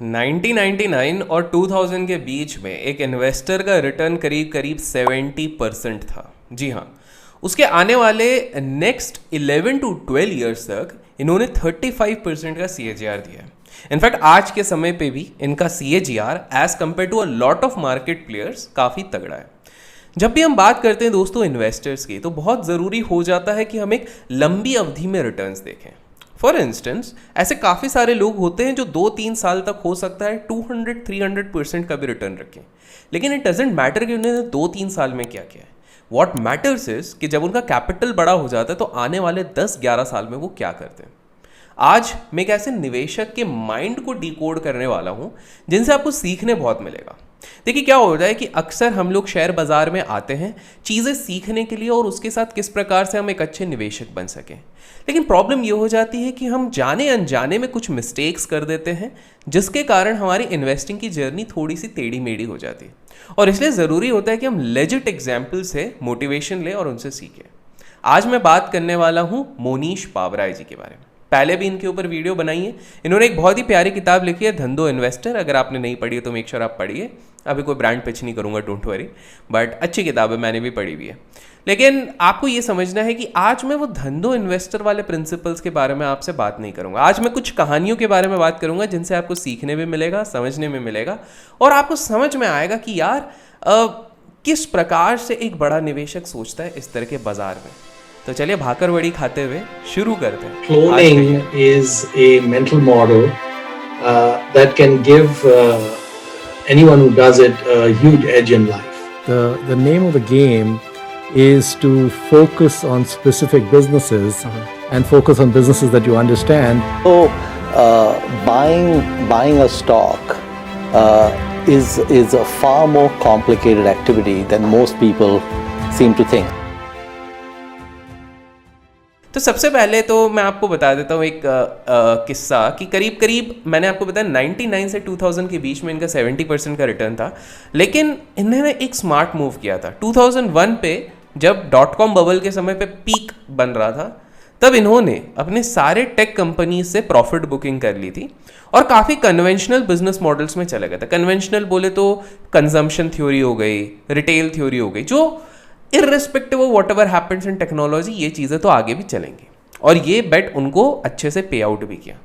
1999 और 2000 के बीच में एक इन्वेस्टर का रिटर्न करीब करीब 70% था। जी हाँ, उसके आने वाले नेक्स्ट 11 टू 12 ईयर्स तक इन्होंने 35% का CAGR दिया है। इनफैक्ट आज के समय पे भी इनका CAGR as compare to a lot of market players काफ़ी तगड़ा है। जब भी हम बात करते हैं दोस्तों इन्वेस्टर्स की, तो बहुत ज़रूरी हो जाता है कि हम एक लंबी अवधि में रिटर्न्स देखें। फॉर इंस्टेंस, ऐसे काफ़ी सारे लोग होते हैं जो 2-3 साल तक हो सकता है 200-300% का भी रिटर्न रखें, लेकिन इट डजेंट मैटर कि उन्होंने 2-3 साल में क्या किया है। वॉट मैटर्स इज कि जब उनका कैपिटल बड़ा हो जाता है तो आने वाले 10-11 साल में वो क्या करते हैं। आज मैं एक ऐसे निवेशक के माइंड को डिकोड करने वाला हूं जिनसे आपको सीखने बहुत मिलेगा। देखिए क्या होता है कि अक्सर हम लोग शेयर बाजार में आते हैं चीज़ें सीखने के लिए और उसके साथ किस प्रकार से हम एक अच्छे निवेशक बन सकें, लेकिन प्रॉब्लम ये हो जाती है कि हम जाने अनजाने में कुछ मिस्टेक्स कर देते हैं जिसके कारण हमारी इन्वेस्टिंग की जर्नी थोड़ी सी टेढ़ी मेढ़ी हो जाती है। और इसलिए ज़रूरी होता है कि हम लेजिट एग्जाम्पल से मोटिवेशन लें और उनसे सीखें। आज मैं बात करने वाला हूँ मोनीश पावराय जी के बारे में। पहले भी इनके ऊपर वीडियो बनाई है। इन्होंने एक बहुत ही प्यारी किताब लिखी है धंधो इन्वेस्टर। अगर आपने नहीं पढ़ी है तो मेक श्योर आप पढ़िए। अभी कोई ब्रांड पिच नहीं करूँगा, डोंट वरी, बट अच्छी किताब है, मैंने भी पढ़ी हुई है। लेकिन आपको ये समझना है कि आज मैं वो धंधो इन्वेस्टर वाले प्रिंसिपल्स के बारे में आपसे बात नहीं करूँगा। आज मैं कुछ कहानियों के बारे में बात करूँगा जिनसे आपको सीखने में मिलेगा, समझने में मिलेगा और आपको समझ में आएगा कि यार किस प्रकार से एक बड़ा निवेशक सोचता है इस तरह के बाजार में। तो चलिए भाकर वड़ी खाते हुए शुरू करते हैं। Cloning is a mental model that can give anyone who does it a huge edge in life. The name of the game is to focus on specific businesses and focus on businesses that you understand. So buying a stock is a far more complicated activity than most people seem to think. तो सबसे पहले तो मैं आपको बता देता हूँ एक किस्सा कि करीब करीब मैंने आपको बताया 99 से 2000 के बीच में इनका 70% का रिटर्न था, लेकिन इन्होंने एक स्मार्ट मूव किया था। 2001 पे जब .com बबल के समय पे पीक बन रहा था, तब इन्होंने अपने सारे टेक कंपनीज से प्रॉफिट बुकिंग कर ली थी और काफ़ी कन्वेंशनल बिजनेस मॉडल्स में चला गया था। कन्वेंशनल बोले तो कंजम्पशन थ्योरी हो गई, रिटेल थ्योरी हो गई, जो irrespective of what ever happens in technology ये चीज़ें तो आगे भी चलेंगी, और ये बेट उनको अच्छे से पे आउट भी किया।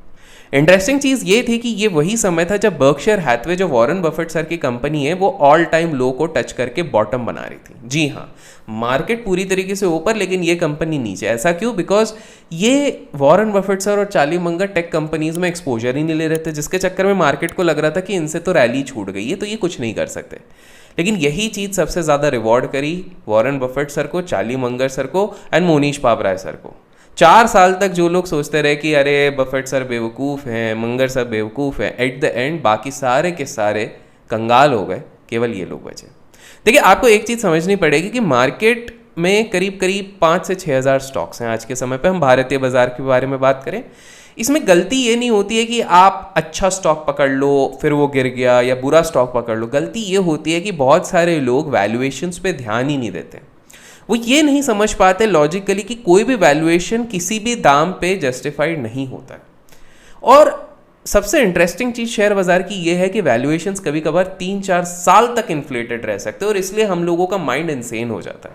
इंटरेस्टिंग चीज़ ये थी कि ये वही समय था जब बर्कशायर हैथवे, जो वॉरेन बफेट सर की कंपनी है, वो ऑल टाइम लो को टच करके बॉटम बना रही थी। जी हाँ, मार्केट पूरी तरीके से ऊपर लेकिन ये कंपनी नीचे। ऐसा क्यों? बिकॉज ये वॉरेन बफेट सर और चार्ली मंगर टेक कंपनीज में एक्सपोजर ही नहीं ले रहे थे, जिसके चक्कर में मार्केट को लग रहा था कि इनसे तो रैली छूट गई है, तो ये कुछ नहीं कर सकते। लेकिन यही चीज़ सबसे ज़्यादा रिवॉर्ड करी वॉरेन बफेट सर को, चार्ली मंगर सर को एंड मोनीश पावराय सर को। 4 साल तक जो लोग सोचते रहे कि अरे बफेट सर बेवकूफ़ हैं, मंगर सर बेवकूफ़ हैं, एट द एंड बाकी सारे के सारे कंगाल हो गए, केवल ये लोग बचे। देखिए आपको एक चीज़ समझनी पड़ेगी कि मार्केट में करीब करीब 5 से 6 हज़ार स्टॉक्स हैं आज के समय पे। हम भारतीय बाजार के बारे में बात करें, इसमें गलती ये नहीं होती है कि आप अच्छा स्टॉक पकड़ लो फिर वो गिर गया, या बुरा स्टॉक पकड़ लो। गलती ये होती है कि बहुत सारे लोग वैल्यूएशंस पे ध्यान ही नहीं देते। वो ये नहीं समझ पाते लॉजिकली कि कोई भी वैल्यूएशन किसी भी दाम पे जस्टिफाइड नहीं होता है। और सबसे इंटरेस्टिंग चीज़ शेयर बाजार की ये है कि वैल्यूएशंस कभी कभार 3-4 साल तक इन्फ्लेटेड रह सकते हैं और इसलिए हम लोगों का माइंड इनसेन हो जाता है।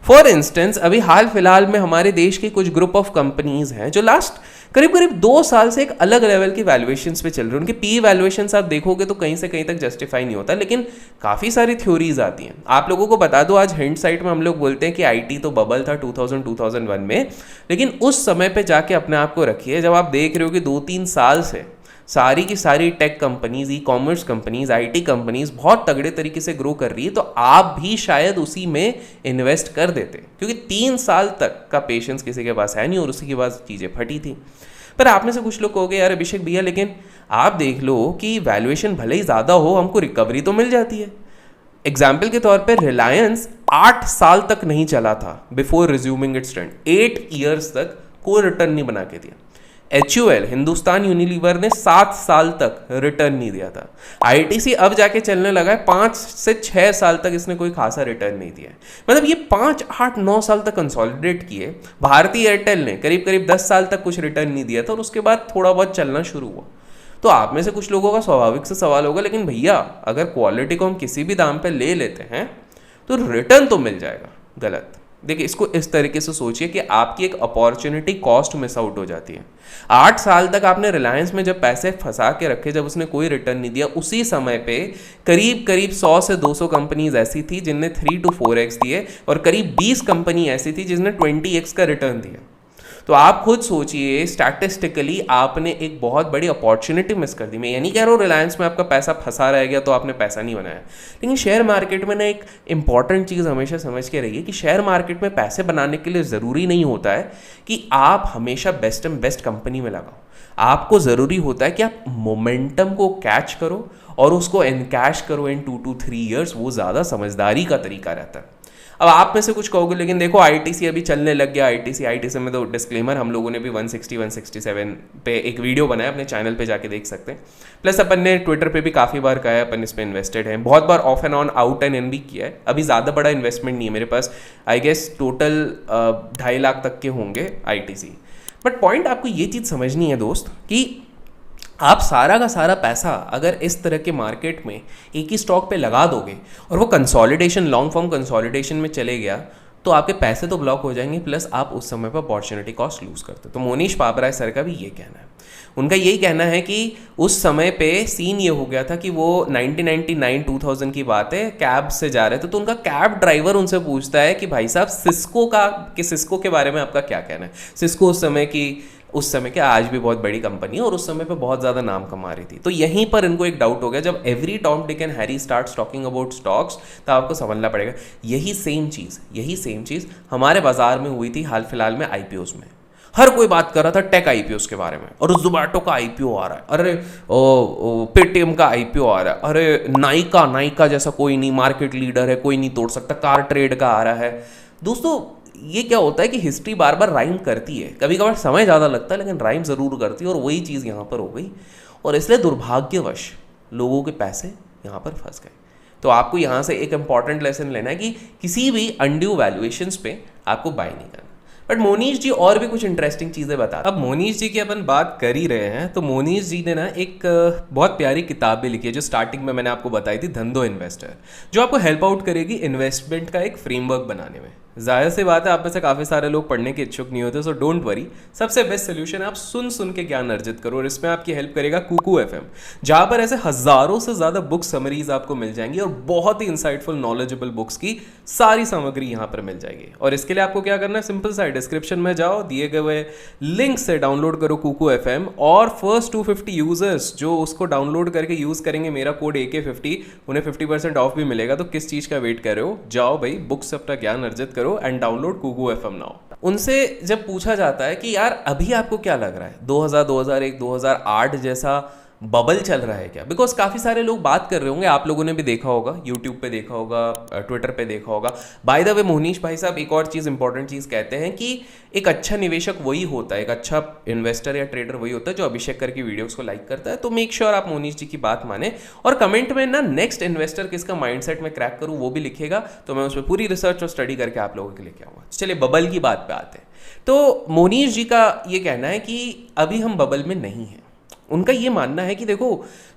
फॉर इंस्टेंस, अभी हाल फिलहाल में हमारे देश के कुछ ग्रुप ऑफ कंपनीज हैं जो लास्ट करीब करीब 2 साल से एक अलग लेवल की वैल्यूएशंस पे चल रही है। उनके पी वैल्यूएशंस आप देखोगे तो कहीं से कहीं तक जस्टिफाई नहीं होता, लेकिन काफ़ी सारी थ्योरीज आती हैं। आप लोगों को बता दो, आज हिंडसाइट में हम लोग बोलते हैं कि आईटी तो बबल था 2000-2001 में, लेकिन उस समय पे जाके अपने आप को रखिए जब आप देख रहे हो कि 2-3 साल से सारी की सारी tech companies, e commerce companies, IT companies बहुत तगड़े तरीके से ग्रो कर रही है, तो आप भी शायद उसी में इन्वेस्ट कर देते, क्योंकि 3 साल तक का पेशेंस किसी के पास है नहीं और उसी के बाद चीज़ें फटी थी। पर आप में से कुछ लोग कहोगे यार अभिषेक भैया, लेकिन आप देख लो कि वैल्यूएशन भले ही ज़्यादा हो, हमको रिकवरी तो मिल जाती है। एग्जाम्पल के तौर पर रिलायंस 8 साल तक नहीं चला था before resuming it's trend. 8 years तक कोई रिटर्न नहीं बना के दिया। HUL हिंदुस्तान यूनिलीवर ने 7 साल तक रिटर्न नहीं दिया था। ITC अब जाके चलने लगा है, 5 से 6 साल तक इसने कोई खासा रिटर्न नहीं दिया है। मतलब ये 5, 8, 9 साल तक कंसोलिडेट किए। भारतीय एयरटेल ने करीब करीब 10 साल तक कुछ रिटर्न नहीं दिया था और उसके बाद थोड़ा बहुत चलना शुरू हुआ। तो आप में से कुछ लोगों का स्वाभाविक से सवाल होगा, लेकिन भैया अगर क्वालिटी को हम किसी भी दाम पे ले लेते हैं तो रिटर्न तो मिल जाएगा। गलत। देखिए, इसको इस तरीके से सोचिए कि आपकी एक अपॉर्चुनिटी कॉस्ट मिस आउट हो जाती है। 8 साल तक आपने रिलायंस में जब पैसे फंसा के रखे, जब उसने कोई रिटर्न नहीं दिया, उसी समय पे करीब करीब 100 से 200 कंपनीज ऐसी थी जिनने 3 to 4x दिए, और करीब 20 कंपनी ऐसी थी जिसने 20x का रिटर्न दिया। तो आप खुद सोचिए, स्टैटिस्टिकली आपने एक बहुत बड़ी अपॉर्चुनिटी मिस कर दी। मैं ये नहीं कह रहा हूँ रिलायंस में आपका पैसा फंसा रह गया तो आपने पैसा नहीं बनाया, लेकिन शेयर मार्केट में ना एक इंपॉर्टेंट चीज़ हमेशा समझ के रहिए कि शेयर मार्केट में पैसे बनाने के लिए ज़रूरी नहीं होता है कि आप हमेशा बेस्ट एंड बेस्ट कंपनी में लगाओ। आपको ज़रूरी होता है कि आप मोमेंटम को कैच करो और उसको एनकैश करो इन 2 to 3 years। वो ज़्यादा समझदारी का तरीका रहता है। अब आप में से कुछ कहोगे, लेकिन देखो आईटीसी अभी चलने लग गया। आईटीसी में तो डिस्क्लेमर, हम लोगों ने भी 160-167 पे एक वीडियो बनाया, अपने चैनल पे जाके देख सकते हैं। प्लस अपन ने ट्विटर पे भी काफ़ी बार कहा है अपन इस पर इन्वेस्टेड हैं, बहुत बार off and on, out and in भी किया है। अभी ज़्यादा बड़ा इन्वेस्टमेंट नहीं है मेरे पास, आई गेस टोटल 2.5 लाख तक के होंगे आईटीसी। बट पॉइंट आपको ये चीज़ समझनी है दोस्त कि आप सारा का सारा पैसा अगर इस तरह के मार्केट में एक ही स्टॉक पे लगा दोगे और वो कंसोलिडेशन, लॉन्ग फॉर्म कंसोलिडेशन में चले गया, तो आपके पैसे तो ब्लॉक हो जाएंगे, प्लस आप उस समय पर अपॉर्चुनिटी कॉस्ट लूज करते हो। तो मोनीश पाबराय सर का भी ये कहना है। उनका यही कहना है कि उस समय पे सीन ये हो गया था कि वो 1999-2000 की बात है, कैब से जा रहे थे, तो उनका कैब ड्राइवर उनसे पूछता है कि भाई साहब सिस्को के बारे में आपका क्या कहना है। सिस्को उस समय क्या, आज भी बहुत बड़ी कंपनी है और उस समय पे बहुत ज़्यादा नाम कमा रही थी। तो यहीं पर इनको एक डाउट हो गया, जब every Tom Dick and Harry starts talking about stocks, तो आपको समझना पड़ेगा यही सेम चीज़ हमारे बाजार में हुई थी हाल फिलहाल में आईपीओस में। हर कोई बात कर रहा था टेक आईपीओस के बारे में, और जोमैटो का आईपीओ आ रहा है, अरे पेटीएम का आईपीओ आ रहा है, अरे नाइका जैसा कोई नहीं, मार्केट लीडर है, कोई नहीं तोड़ सकता, कार ट्रेड का आ रहा है। दोस्तों, ये क्या होता है कि हिस्ट्री बार बार राइम करती है, कभी कभार समय ज़्यादा लगता है लेकिन राइम ज़रूर करती है, और वही चीज़ यहाँ पर हो गई, और इसलिए दुर्भाग्यवश लोगों के पैसे यहाँ पर फंस गए। तो आपको यहाँ से एक इंपॉर्टेंट लेसन लेना है कि किसी भी अनड्यू वैल्यूएशंस पे आपको बाय नहीं करना। बट मोनीश जी और भी कुछ इंटरेस्टिंग चीज़ें बता। अब मोनीश जी की अपन बात कर ही रहे हैं, तो मोनीश जी ने ना एक बहुत प्यारी किताब भी लिखी है जो स्टार्टिंग में मैंने आपको बताई थी, धंधो इन्वेस्टर, जो आपको हेल्प आउट करेगी इन्वेस्टमेंट का एक फ्रेमवर्क बनाने में। जाहिर सी बात है आप में से काफ़ी सारे लोग पढ़ने के इच्छुक नहीं होते, सो डोंट वरी, सबसे बेस्ट सोल्यूशन है आप सुन के ज्ञान अर्जित करो, और इसमें आपकी हेल्प करेगा कुकू एफएम, जहाँ पर ऐसे हज़ारों से ज़्यादा बुक समरीज आपको मिल जाएंगी और बहुत ही इंसाइटफुल नॉलेजेबल बुक्स की सारी सामग्री यहाँ पर मिल जाएगी। और इसके लिए आपको क्या करना है, सिंपल सा, डिस्क्रिप्शन में जाओ, दिए गए लिंक से डाउनलोड करो कुकू एफएम, और फर्स्ट 250 यूजर्स जो उसको डाउनलोड करके यूज़ करेंगे मेरा कोड AK50, उन्हें 50% ऑफ भी मिलेगा। तो किस चीज़ का वेट कर रहे हो, जाओ भाई बुक से अपना ज्ञान अर्जित करो and download Kuku FM now. उनसे जब पूछा जाता है कि यार अभी आपको क्या लग रहा है, 2000, 2001, 2008 जैसा बबल चल रहा है क्या? बिकॉज काफ़ी सारे लोग बात कर रहे होंगे, आप लोगों ने भी देखा होगा, यूट्यूब पे देखा होगा, ट्विटर पे देखा होगा। बाय द वे मोनीश भाई साहब एक और चीज़, इंपॉर्टेंट चीज़ कहते हैं कि एक अच्छा निवेशक वही होता है, एक अच्छा इन्वेस्टर या ट्रेडर वही होता है जो अभिषेक करके वीडियोस को लाइक करता है। तो मेक श्योर आप मोनीश जी की बात माने, और कमेंट में ना नेक्स्ट इन्वेस्टर किसका माइंडसेट में क्रैक करूँ वो भी लिखेगा, तो मैं उस पर पूरी रिसर्च और स्टडी करके आप लोगों के लेके आऊँगा। चलिए बबल की बात पे आते हैं। तो मोनीश जी का ये कहना है कि अभी हम बबल में नहीं हैं। उनका ये मानना है कि देखो,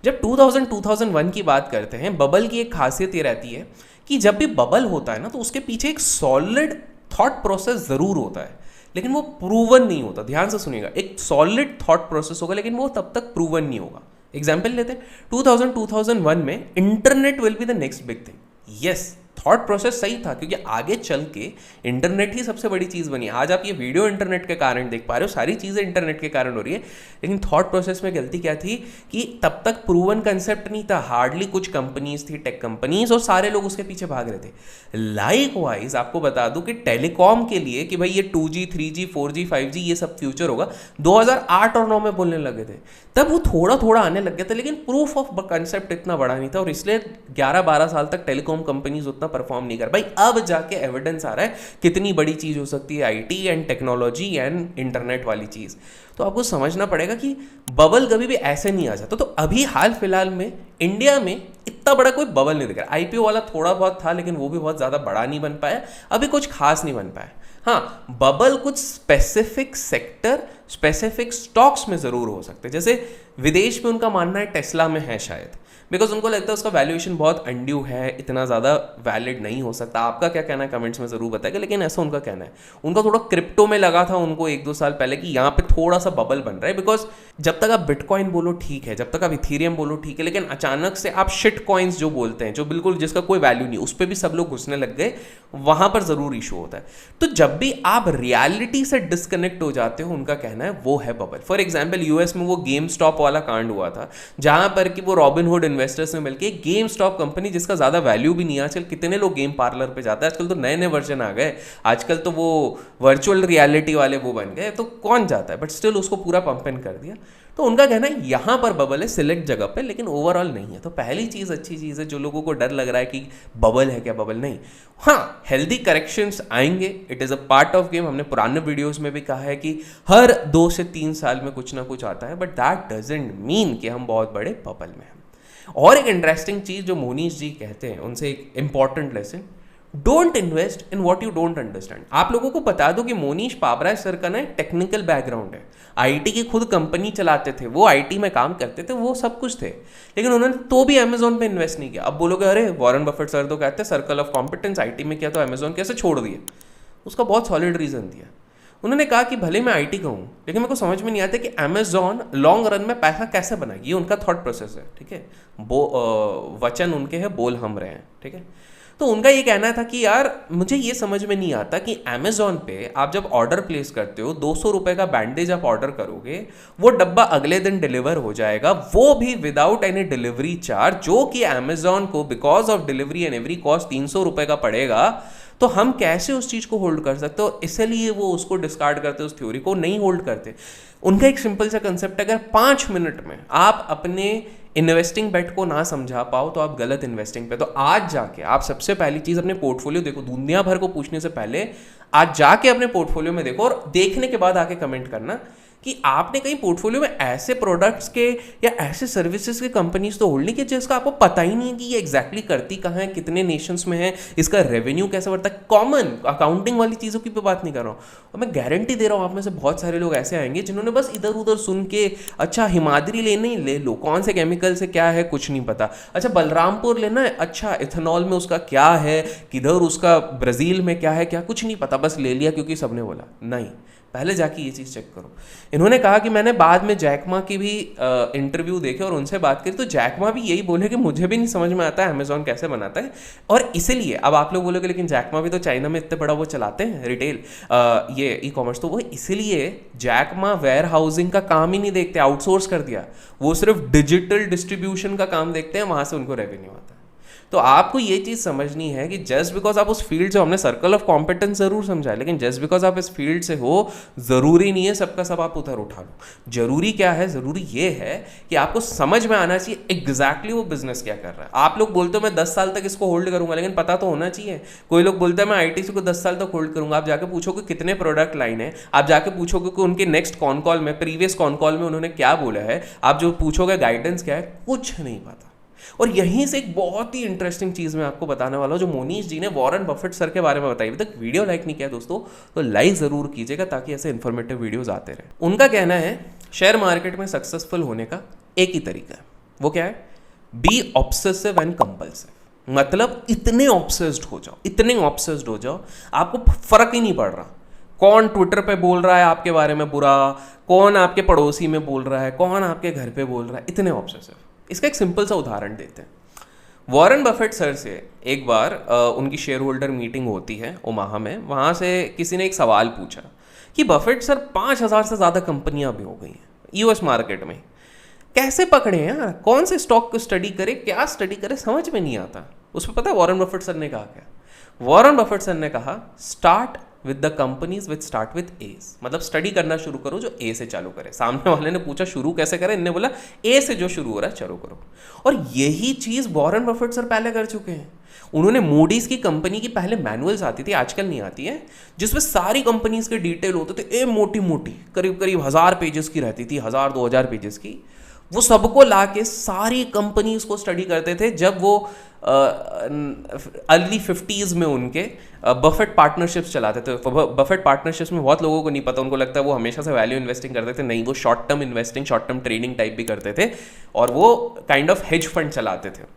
जब 2000-2001 की बात करते हैं, बबल की एक खासियत ये रहती है कि जब भी बबल होता है ना, तो उसके पीछे एक सॉलिड थॉट प्रोसेस ज़रूर होता है, लेकिन वो प्रूवन नहीं होता। ध्यान से सुनिएगा, एक सॉलिड थॉट प्रोसेस होगा लेकिन वो तब तक प्रूवन नहीं होगा। एग्जाम्पल लेते हैं, 2000-2001 में internet will be the next big thing. Yes, thought process सही था, क्योंकि आगे चल के इंटरनेट ही सबसे बड़ी चीज़ बनी। आज आप ये वीडियो इंटरनेट के कारण देख पा रहे हो, सारी चीज़ें इंटरनेट के कारण हो रही है, लेकिन थॉट प्रोसेस में गलती क्या थी कि तब तक प्रूवन कंसेप्ट नहीं था, हार्डली कुछ कंपनीज थी, टेक कंपनीज, और सारे लोग उसके पीछे भाग रहे थे। लाइक वाइज आपको बता दूं कि टेलीकॉम के लिए कि भाई ये 2G, 3G, 4G, 5G ये सब फ्यूचर होगा, 2008 और 9 में बोलने लगे थे। तब वो थोड़ा थोड़ा आने लग गया था, लेकिन प्रूफ ऑफ कंसेप्ट इतना बड़ा नहीं था, और इसलिए 11-12 साल तक टेलीकॉम कंपनीज उतना परफॉर्म नहीं कर भाई। अब जाके एविडेंस आ रहा है कितनी बड़ी चीज़ हो सकती है IT and technology and internet वाली चीज़। तो आपको समझना पड़ेगा कि बबल कभी भी ऐसे नहीं आ जाता। तो अभी हाल फिलहाल में इंडिया में इतना बड़ा कोई बबल नहीं दिख रहा। आईपीओ वाला थोड़ा बहुत था, लेकिन वो भी बहुत ज़्यादा बड़ा नहीं बन पाया, अभी कुछ खास नहीं बन पाया। हाँ, बबल कुछ स्पेसिफिक सेक्टर, स्पेसिफिक स्टॉक्स में ज़रूर हो सकते हैं। जैसे विदेश में उनका मानना है टेस्ला में है शायद, बिकॉज उनको लगता है उसका वैल्यूएशन बहुत अनड्यू है, इतना ज़्यादा वैलिड नहीं हो सकता। आपका क्या कहना है कमेंट्स में ज़रूर बताएगा, लेकिन ऐसा उनका कहना है। उनका थोड़ा क्रिप्टो में लगा था उनको 1-2 साल पहले कि यहाँ पे थोड़ा सा बबल बन रहा है, बिकॉज जब तक आप बिटकॉइन बोलो ठीक है, जब तक आप इथीरियम बोलो ठीक है, लेकिन अचानक से आप शिट कॉइन्स जो बोलते हैं, जो बिल्कुल जिसका कोई वैल्यू नहीं, उस पर भी सब लोग घुसने लग गए, वहाँ पर ज़रूर इशू होता है। तो जब भी आप रियलिटी से डिस्कनेक्ट हो जाते हो, उनका कहना है वो है बबल। फॉर एग्जाम्पल यूएस में वो गेम स्टॉप वाला कांड हुआ था, जहाँ पर कि वो रॉबिनहुड इन्वेस्टर्स ने मिलकर गेम स्टॉप कंपनी, जिसका ज़्यादा वैल्यू भी नहीं है, आजकल कितने लोग गेम पार्लर पे जाते हैं, आजकल तो नए नए वर्जन आ गए, आजकल तो वो वर्चुअल रियलिटी वाले वो बन गए, तो कौन जाता है, बट स्टिल उसको पूरा पंप इन कर दिया। तो उनका कहना है यहाँ पर बबल है सिलेक्ट जगह पे, लेकिन ओवरऑल नहीं है। तो पहली चीज़ अच्छी चीज़ है, जो लोगों को डर लग रहा है कि बबल है क्या, बबल नहीं। हाँ, हेल्दी करेक्शंस आएंगे, it is a part of game. हमने पुराने वीडियोस में भी कहा है कि हर 2 से 3 साल में कुछ ना कुछ आता है, बट दैट डजंट मीन कि हम बहुत बड़े बबल में हैं। और एक इंटरेस्टिंग चीज़ जो मोनीश जी कहते हैं, उनसे एक important lesson, don't invest in what you don't understand. आप लोगों को बता दो कि मोनीश पाबराय सर का ना एक टेक्निकल बैकग्राउंड है, आईटी की खुद कंपनी चलाते थे, वो आईटी में काम करते थे, वो सब कुछ थे, लेकिन उन्होंने तो भी अमेजोन पे इन्वेस्ट नहीं किया। अब बोलोगे अरे वॉरेन बफेट सर तो कहते हैं सर्कल ऑफ कॉम्पिटेंस, आईटी में किया तो अमेजोन कैसे छोड़ दिए। उसका बहुत सॉलिड रीजन दिया। उन्होंने कहा कि भले मैं आईटी का हूँ, लेकिन मेरे को समझ में नहीं आता कि अमेजॉन लॉन्ग रन में पैसा कैसे बनाएगी। ये उनका थॉट प्रोसेस है, ठीक है, वचन उनके हैं, बोल हम रहे हैं, ठीक है। तो उनका ये कहना था कि यार मुझे ये समझ में नहीं आता कि अमेजॉन पे आप जब ऑर्डर प्लेस करते हो, 200 रुपये का बैंडेज आप ऑर्डर करोगे, वो डब्बा अगले दिन डिलीवर हो जाएगा, वो भी विदाउट एनी डिलीवरी चार्ज, जो कि अमेजॉन को because of delivery and every cost 300 रुपये का पड़ेगा। तो हम कैसे उस चीज़ को होल्ड कर सकते हो, इसलिए वो उसको डिस्कार्ड करते, उस थ्योरी को नहीं होल्ड करते। उनका एक सिंपल सा कंसेप्ट है, अगर 5 मिनट में आप अपने इन्वेस्टिंग बेट को ना समझा पाओ तो आप गलत इन्वेस्टिंग पे। तो आज जाके आप सबसे पहली चीज़ अपने पोर्टफोलियो देखो, दुनिया भर को पूछने से पहले आज जाके अपने पोर्टफोलियो में देखो, और देखने के बाद आके कमेंट करना कि आपने कहीं पोर्टफोलियो में ऐसे प्रोडक्ट्स के या ऐसे सर्विसेज के कंपनीज तो होल्ड नहीं किया जिसका आपको पता ही नहीं है कि ये एग्जैक्टली करती कहाँ है, कितने नेशंस में है, इसका रेवेन्यू कैसे बढ़ता है। कॉमन अकाउंटिंग वाली चीज़ों की बात नहीं कर रहा हूँ, और मैं गारंटी दे रहा हूँ आप में से बहुत सारे लोग ऐसे आएंगे जिन्होंने बस इधर उधर सुन के, अच्छा हिमाद्री लेना ही ले लो, कौन से केमिकल से क्या है कुछ नहीं पता, अच्छा बलरामपुर लेना है, अच्छा इथेनॉल में उसका क्या है, किधर उसका ब्राज़ील में क्या है, क्या कुछ नहीं पता, बस ले लिया क्योंकि सबने बोला। नहीं, पहले जाके ये चीज़ चेक करो। इन्होंने कहा कि मैंने बाद में जैकमा की भी इंटरव्यू देखे और उनसे बात करी, तो जैकमा भी यही बोले कि मुझे भी नहीं समझ में आता है अमेजॉन कैसे बनाता है। और इसीलिए अब आप लोग बोलोगे लेकिन जैकमा भी तो चाइना में इतने बड़ा वो चलाते हैं रिटेल, ये ई कॉमर्स, तो वो इसीलिए जैकमा वेयर हाउसिंग का काम ही नहीं देखते, आउटसोर्स कर दिया, वो सिर्फ डिजिटल डिस्ट्रीब्यूशन का काम देखते हैं, वहाँ से उनको रेवेन्यू आता है। तो आपको ये चीज़ समझनी है कि जस्ट बिकॉज आप उस फील्ड से, हमने सर्कल ऑफ कॉम्पिटेंस जरूर समझा है, लेकिन जस्ट बिकॉज आप इस फील्ड से हो ज़रूरी नहीं है सबका सब आप उधर उठा लो। जरूरी क्या है, ज़रूरी ये है कि आपको समझ में आना चाहिए एग्जैक्टली वो बिजनेस क्या कर रहा है। आप लोग बोलते हो मैं 10 साल तक इसको होल्ड करूंगा, लेकिन पता तो होना चाहिए। कोई लोग बोलते हैं मैं आईटीसी को 10 साल तक होल्ड करूंगा, आप जाके पूछोगे कितने प्रोडक्ट लाइन है, आप जाके पूछोगे कि उनके नेक्स्ट कॉन कॉल में, प्रीवियस कॉन कॉल में उन्होंने क्या बोला है, आप जो पूछोगे गाइडेंस क्या है, कुछ नहीं पता। और यहीं से एक बहुत ही इंटरेस्टिंग चीज़ मैं आपको बताने वाला हूँ, जो मोनीश जी ने वॉरेन बफेट सर के बारे में बताई। अभी तक वीडियो लाइक नहीं किया दोस्तों तो लाइक ज़रूर कीजिएगा ताकि ऐसे इन्फॉर्मेटिव वीडियोस आते रहे। उनका कहना है शेयर मार्केट में सक्सेसफुल होने का एक ही तरीका है, वो क्या है, बी ऑब्सेसिव एंड कंपल्सिव। मतलब इतने ऑब्सेस्ड हो जाओ, इतने ऑब्सेस्ड हो जाओ, आपको फर्क ही नहीं पड़ रहा कौन ट्विटर पे बोल रहा है आपके बारे में बुरा, कौन आपके पड़ोसी में बोल रहा है, कौन आपके घर पे बोल रहा है, इतने ऑब्सेसिव। इसका एक सिंपल सा उदाहरण देते हैं। वॉरेन बफेट सर से एक बार उनकी शेयर होल्डर मीटिंग होती है ओमाहा में, वहाँ से किसी ने एक सवाल पूछा कि बफेट सर 5000 से ज़्यादा कंपनियाँ भी हो गई हैं यूएस मार्केट में, कैसे पकड़े हैं यार, कौन से स्टॉक को स्टडी करे, क्या स्टडी करे, समझ में नहीं आता। उस पर पता है वॉरेन बफेट सर ने कहा क्या? वॉरेन बफेट सर ने कहा start with the companies which start with A, मतलब स्टडी करना शुरू करो जो ए से चालू करे। सामने वाले ने पूछा शुरू कैसे करें, इन्होंने बोला ए से जो शुरू हो रहा है चालू करो। और यही चीज़ वॉरेन बफेट सर पहले कर चुके हैं। उन्होंने मूडीज की कंपनी की पहले मैनुअल्स आती थी, आजकल नहीं आती है, जिसमें सारी कंपनीज के डिटेल होते थे, ए मोटी मोटी करीब करीब 1000 पेजेस की रहती थी, 1000-2000 पेजेस की। वो सबको ला के सारी कंपनीज को स्टडी करते थे जब वो अर्ली 50s में उनके बफेट पार्टनरशिप्स चलाते थे। बफेट पार्टनरशिप्स में बहुत लोगों को नहीं पता, उनको लगता है वो हमेशा से वैल्यू इन्वेस्टिंग करते थे। नहीं, वो short term investing, short term trading type भी करते थे और वो काइंड ऑफ हेज फंड चलाते थे।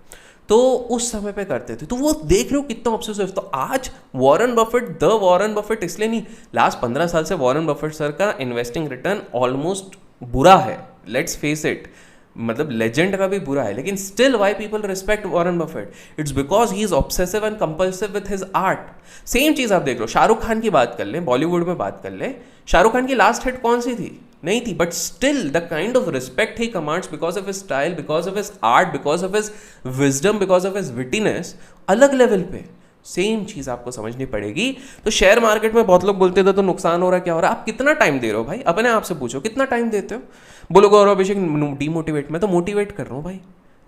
तो उस समय पे करते थे। तो वो देख रहे हो कितना ऑब्सेसिव। तो आज वॉरेन बफेट इसलिए नहीं, लास्ट 15 साल से वॉरेन बफेट सर का इन्वेस्टिंग रिटर्न ऑलमोस्ट बुरा है, लेट्स फेस इट, मतलब लेजेंड का भी बुरा है, लेकिन still why people respect Warren Buffett, it's because he is obsessive and compulsive with his art. Same चीज आप देख लो, शाहरुख खान की बात कर ले, बॉलीवुड में बात कर ले, शाहरुख खान की लास्ट हिट कौन सी थी? नहीं थी, but still the kind of respect he commands because of his style, because of his art, because of his wisdom, because of his wittiness, अलग लेवल पे। सेम चीज आपको समझनी पड़ेगी। तो शेयर मार्केट में बहुत लोग बोलते थे तो नुकसान हो रहा है, क्या हो रहा है? आप कितना टाइम दे रहे हो भाई? अपने आप से पूछो कितना टाइम देते हो। बोलोगे और अभिषेक डीमोटिवेट, मैं तो मोटिवेट कर रहा हूँ भाई,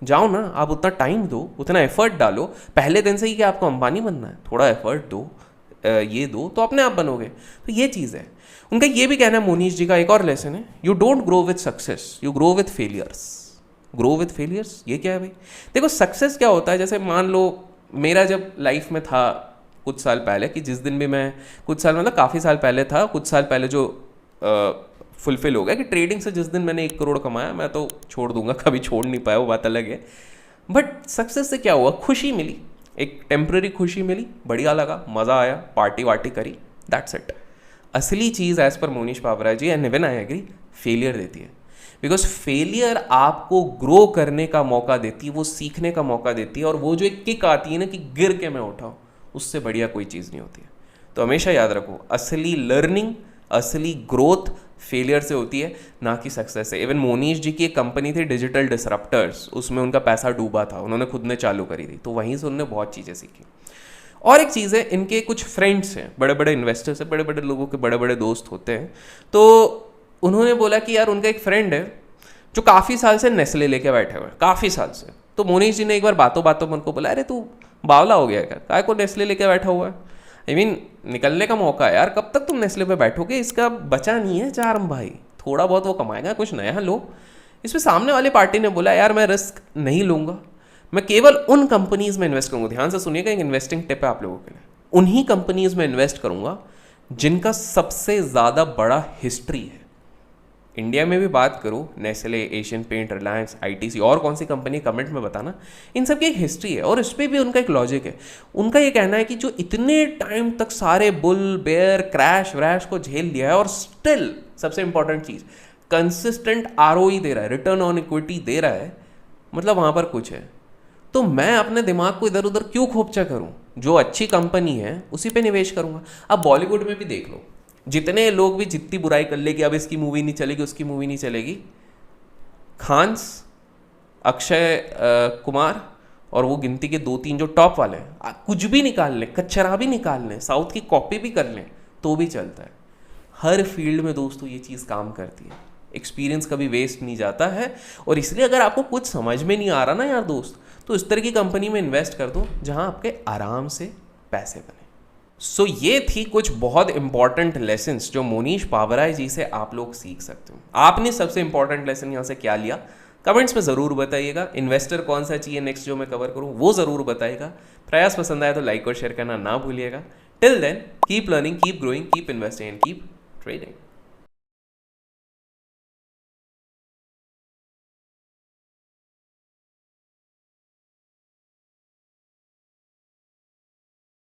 जाओ ना, आप उतना टाइम दो, उतना एफर्ट डालो। पहले दिन से ही कि आपको अंबानी बनना है, थोड़ा एफर्ट दो, ये दो तो अपने आप बनोगे। तो ये चीज़ है उनका। ये भी कहना है मोनीश जी का, एक और लेसन है, you don't grow with success, you grow with failures. Grow with failures ये क्या है भाई? देखो सक्सेस क्या होता है, जैसे मान लो मेरा जब लाइफ में था कुछ साल पहले, कि जिस दिन भी मैं, कुछ साल मतलब काफ़ी साल पहले था, कुछ साल पहले जो फुलफिल हो गया कि ट्रेडिंग से जिस दिन मैंने 1 करोड़ कमाया, मैं तो छोड़ दूंगा, कभी छोड़ नहीं पाया, वो बात अलग है। बट सक्सेस से क्या हुआ? खुशी मिली, एक टेम्पररी खुशी मिली, बढ़िया लगा, मज़ा आया, पार्टी वार्टी करी, दैट्स इट। असली चीज़ एज पर Mohnish Pabrai ji and even I agree, failure देती है। बिकॉज फेलियर आपको ग्रो करने का मौका देती है, वो सीखने का मौका देती है, और वो जो एक किक आती है ना कि गिर के मैं उठाऊँ, उससे बढ़िया कोई चीज़ नहीं होती है। तो हमेशा याद रखो, असली लर्निंग, असली ग्रोथ फेलियर से होती है, ना कि सक्सेस से। इवन मोनीश जी की एक कंपनी थी डिजिटल डिसरप्टर्स, उसमें उनका पैसा डूबा था, उन्होंने खुद ने चालू करी थी, तो वहीं से उन्होंने बहुत चीज़ें सीखी। और एक चीज़ है, इनके कुछ फ्रेंड्स हैं, बड़े बड़े इन्वेस्टर्स हैं, बड़े बड़े लोगों के बड़े बड़े दोस्त होते हैं। तो उन्होंने बोला कि यार उनका एक फ्रेंड है जो काफ़ी साल से नेस्ले लेके बैठे हुए हैं, काफ़ी साल से। तो मोनीश जी ने एक बार बातों बातों में उनको बोला, अरे तू बावला हो गया क्या, काय को नेस्ले लेके बैठा हुआ है? आई मीन निकलने का मौका है यार, कब तक तुम नेस्ले पे बैठोगे? इसका बचा नहीं है चार्म भाई, थोड़ा बहुत वो कमाएगा, कुछ नया लो। इसमें सामने वाली पार्टी ने बोला, यार मैं रिस्क नहीं लूँगा, मैं केवल उन कंपनीज में इन्वेस्ट करूँगा। ध्यान से सुनिएगा, एक इन्वेस्टिंग टिप है आप लोगों के लिए, उन्हीं कंपनीज में इन्वेस्ट करूँगा जिनका सबसे ज़्यादा बड़ा हिस्ट्री है। इंडिया में भी बात करूँ, Nestle, Asian Paint, Reliance, ITC, और कौन सी कंपनी, कमेंट में बताना। इन सब की एक हिस्ट्री है और इस पर भी उनका एक लॉजिक है। उनका ये कहना है कि जो इतने टाइम तक सारे बुल बेयर क्रैश व्रैश को झेल लिया है और स्टिल सबसे इंपॉर्टेंट चीज़ कंसिस्टेंट ROE दे रहा है, रिटर्न ऑन इक्विटी दे रहा है, मतलब वहाँ पर कुछ है। तो मैं अपने दिमाग को इधर उधर क्यों खोपचा करूँ? जो अच्छी कंपनी है उसी पे निवेश करूँगा। अब बॉलीवुड में भी देख लो, जितने लोग भी जितनी बुराई कर ले कि अब इसकी मूवी नहीं चलेगी, उसकी मूवी नहीं चलेगी, खान्स, अक्षय कुमार और वो गिनती के 2-3 जो टॉप वाले हैं, कुछ भी निकाल लें, कचरा भी निकाल लें, साउथ की कॉपी भी कर लें, तो भी चलता है। हर फील्ड में दोस्तों ये चीज़ काम करती है, एक्सपीरियंस कभी वेस्ट नहीं जाता है। और इसलिए अगर आपको कुछ समझ में नहीं आ रहा ना यार दोस्त, तो इस तरह की कंपनी में इन्वेस्ट कर दो जहां आपके आराम से पैसे बने। सो ये थी कुछ बहुत इंपॉर्टेंट लेसन्स जो मोनीश पावरा जी से आप लोग सीख सकते हो। आपने सबसे इंपॉर्टेंट लेसन यहाँ से क्या लिया, कमेंट्स में ज़रूर बताइएगा। इन्वेस्टर कौन सा चाहिए नेक्स्ट जो मैं कवर करूँ, वो ज़रूर बताइएगा। प्रयास पसंद आया तो लाइक और शेयर करना ना भूलिएगा। Till then keep learning, keep growing, keep investing and keep trading.